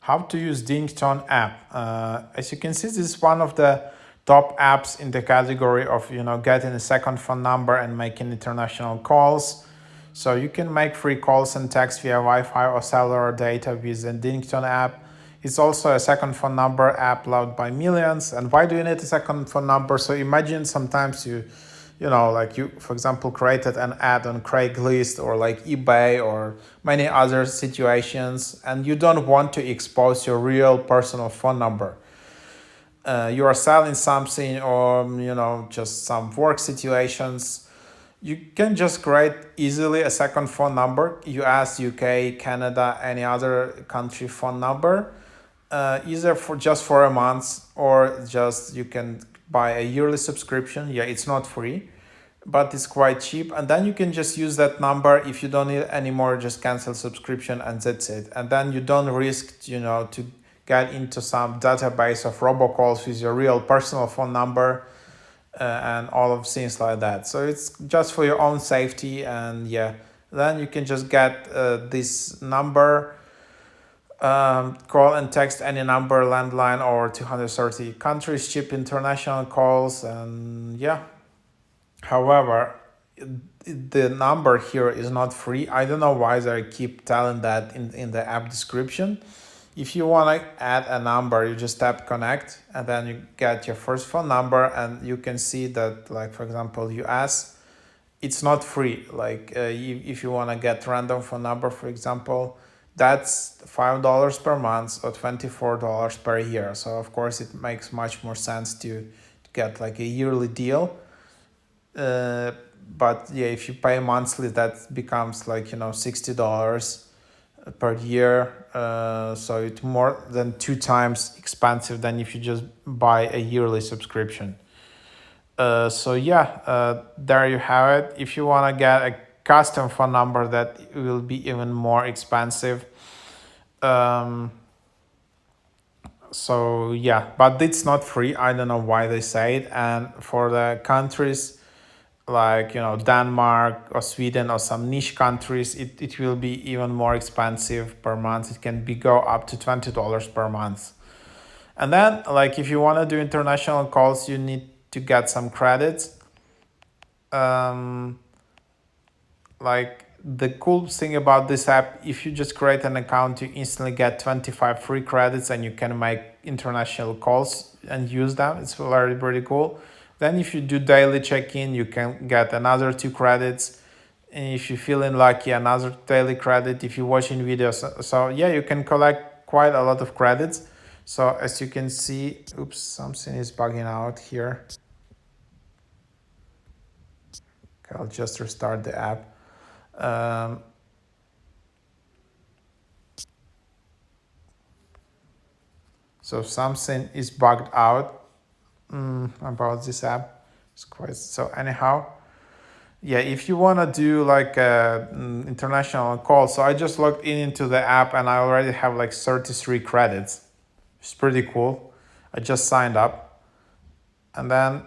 How to use DINGTONE app. As you can see, this is one of the top apps in the category of getting a second phone number and making international calls. So you can make free calls and text via Wi-Fi or cellular data with the DINGTONE app. It's also a second phone number app loved by millions. And why do you need a second phone number? So imagine sometimes like you, for example, created an ad on Craigslist or like eBay or many other situations, and you don't want to expose your real personal phone number. You are selling something or, just some work situations. You can just create easily a second phone number, US, UK, Canada, any other country phone number, either for a month or just you can buy a yearly subscription. Yeah, it's not free, but it's quite cheap. And then you can just use that number. If you don't need it anymore, just cancel subscription and that's it. And then you don't risk, to get into some database of robocalls with your real personal phone number and all of things like that. So it's just for your own safety. And yeah, then you can just get this number, call and text any number, landline, or 230 countries, cheap international calls. And yeah, however, the number here is not free. I don't know why they keep telling that in the app description. If you want to add a number, you just tap connect and then you get your first phone number, and you can see that, like, for example, US, it's not free. Like if you want to get random phone number, for example, that's $5 per month or $24 per year. So of course it makes much more sense to get like a yearly deal. But yeah, if you pay monthly, that becomes like $60 per year. So it's more than 2 times expensive than if you just buy a yearly subscription. So yeah, there you have it. If you want to get a custom phone number, that will be even more expensive. So yeah, but it's not free. I don't know why they say it. And for the countries like Denmark or Sweden or some niche countries, it will be even more expensive per month. It can go up to $20 per month. And then, like, if you want to do international calls, you need to get some credits. Like, the cool thing about this app, if you just create an account, you instantly get 25 free credits and you can make international calls and use them. It's very, pretty cool. Then if you do daily check-in, you can get another 2 credits. And if you're feeling lucky, another daily credit if you're watching videos. So yeah, you can collect quite a lot of credits. So as you can see, oops, something is bugging out here. Okay, I'll just restart the app. So something is bugged out about this app. It's quite so. Anyhow, yeah, if you want to do like international call, so I just logged into the app and I already have like 33 credits. It's pretty cool. I just signed up, and then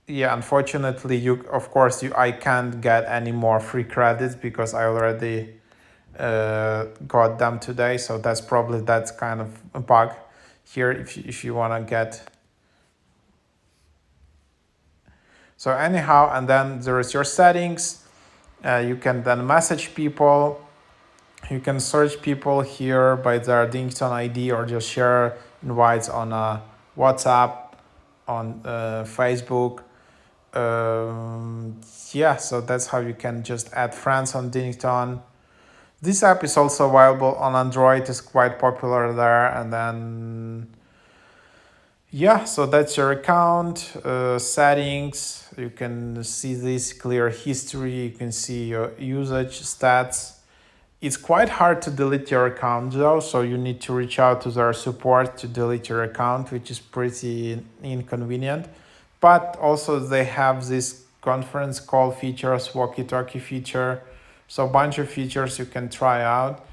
yeah, unfortunately, I can't get any more free credits because I already got them today. So that's kind of a bug here. If you want to get. So anyhow, and then there is your settings. You can then message people. You can search people here by their DINGTONE ID or just share invites on WhatsApp, on Facebook. Yeah, so that's how you can just add friends on DINGTONE. This app is also available on Android. It's quite popular there. And then yeah, so that's your account, settings. You can see this clear history. You can see your usage stats. It's quite hard to delete your account though, so you need to reach out to their support to delete your account, which is pretty inconvenient. But also they have this conference call features, walkie-talkie feature, so a bunch of features you can try out.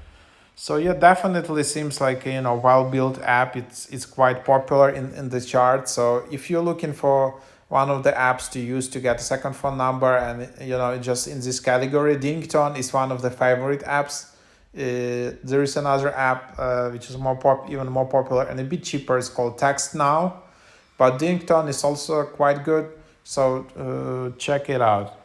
So yeah, definitely seems like a well-built app. It's quite popular in the chart. So if you're looking for one of the apps to use to get a second phone number and just in this category, DINGTONE is one of the favorite apps There is another app which is even more popular and a bit cheaper. It's called Text Now, but DINGTONE is also quite good, so check it out.